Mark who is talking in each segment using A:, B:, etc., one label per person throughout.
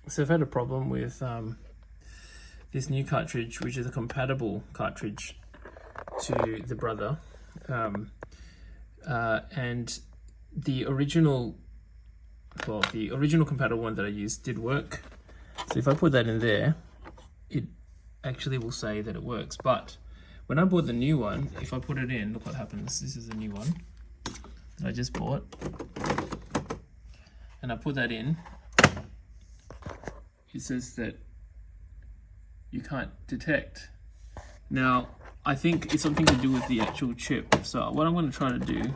A: So I've had a problem with this new cartridge, which is a compatible cartridge to the Brother, and the original compatible one that I used did work. So if I put that in there, it actually will say that it works. But when I bought the new one, if I put it in, look what happens. This is the new one that I just bought, and I put that in. It says that you can't detect. Now, I think it's something to do with the actual chip. So what I'm going to try to do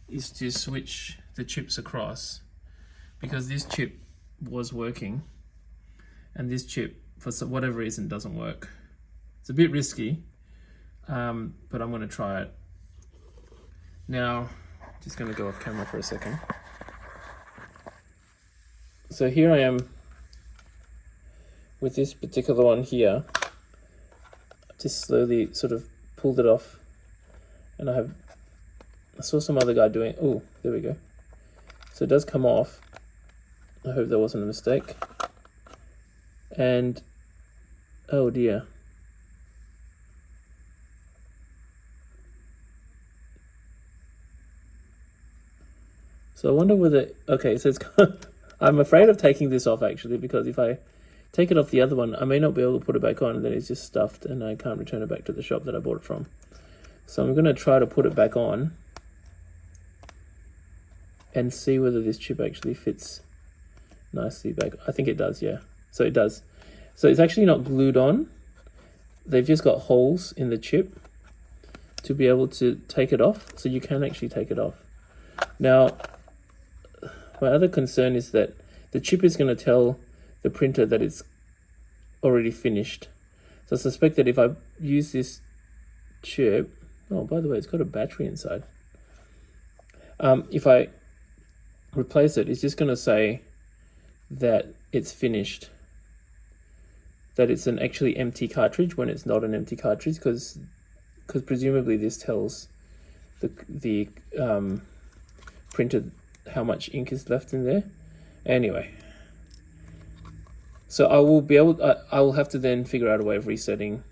A: is to switch the chips across, because this chip was working and this chip, for whatever reason, doesn't work. It's a bit risky, but I'm going to try it. Now, just going to go off camera for a second. So here I am with this particular one here. Just slowly sort of pulled it off, and I saw some other guy doing, oh, there we go. So it does come off. I hope that wasn't a mistake. And oh dear. So I wonder whether, okay, so it's I'm afraid of taking this off actually, because if I take it off the other one, I may not be able to put it back on, and then it's just stuffed and I can't return it back to the shop that I bought it from. So I'm going to try to put it back on and see whether this chip actually fits nicely back. I think it does, yeah. So it does. So it's actually not glued on. They've just got holes in the chip to be able to take it off. So you can actually take it off. Now, my other concern is that the chip is going to tell the printer that it's already finished. So I suspect that if I use this chip, oh, by the way, it's got a battery inside. If I replace it, it's just going to say that it's finished, that it's an actually empty cartridge when it's not an empty cartridge, because presumably this tells the printer how much ink is left in there. Anyway, so I will have to then figure out a way of resetting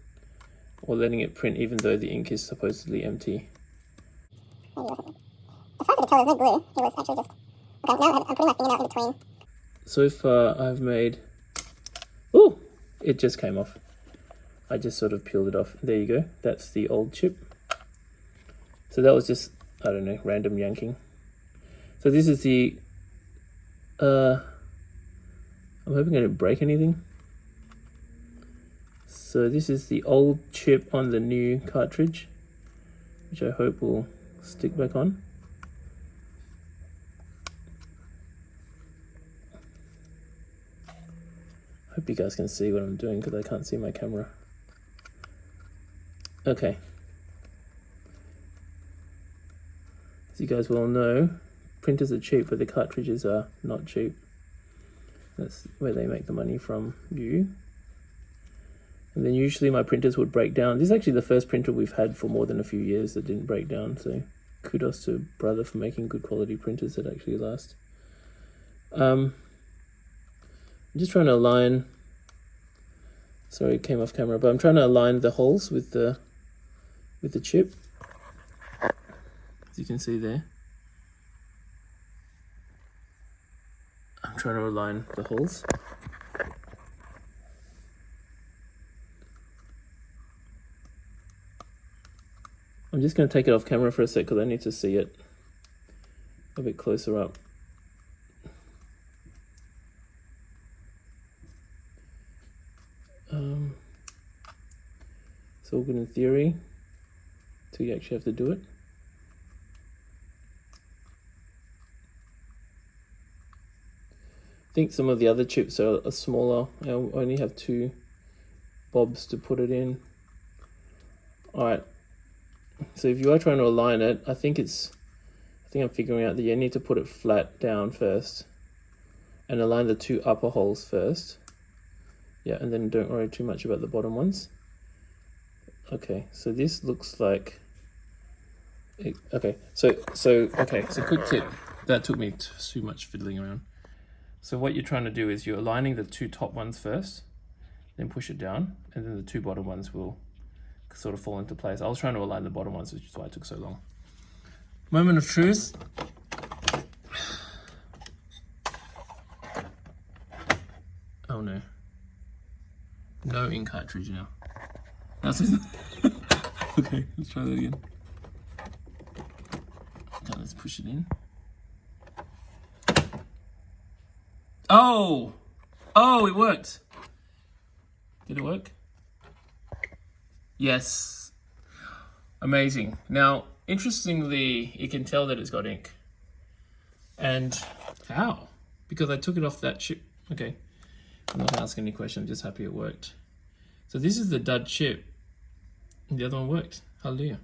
A: or letting it print even though the ink is supposedly empty.
B: As far as I could tell, there's no glue. It was actually just... Okay, now I'm putting my finger out in between.
A: So far I've made... Oh, it just came off. I just sort of peeled it off. There you go. That's the old chip. So that was just, I don't know, random yanking. So this is the... I'm hoping I didn't break anything. So this is the old chip on the new cartridge, which I hope will stick back on. Hope you guys can see what I'm doing, because I can't see my camera. Okay. As you guys well know, printers are cheap, but the cartridges are not cheap. That's where they make the money from you. And then usually my printers would break down. This is actually the first printer we've had for more than a few years that didn't break down, so kudos to Brother for making good quality printers that actually last. I'm just trying to align, sorry it came off camera, but I'm trying to align the holes with the chip, as you can see there. I'm trying to align the holes. I'm just going to take it off camera for a sec because I need to see it a bit closer up. It's all good in theory until you actually have to do it. I think some of the other chips are smaller. I only have 2 bobs to put it in. Alright, so if you are trying to align it, I think I'm figuring out that you need to put it flat down first and align the 2 upper holes first. Yeah, and then don't worry too much about the bottom ones. Okay, so this looks like... Okay, so quick tip. That took me too much fiddling around. So what you're trying to do is you're aligning the two top ones first, then push it down, and then the two bottom ones will sort of fall into place. I was trying to align the bottom ones, which is why it took so long. Moment of truth. Oh no. No ink cartridge now. That's okay, let's try that again. Okay, let's push it in. Oh! Oh, it worked. Did it work? Yes. Amazing. Now, interestingly, you can tell that it's got ink. And how? Because I took it off that chip. Okay. I'm not asking any questions, I'm just happy it worked. So this is the dud chip. And the other one worked. Hallelujah.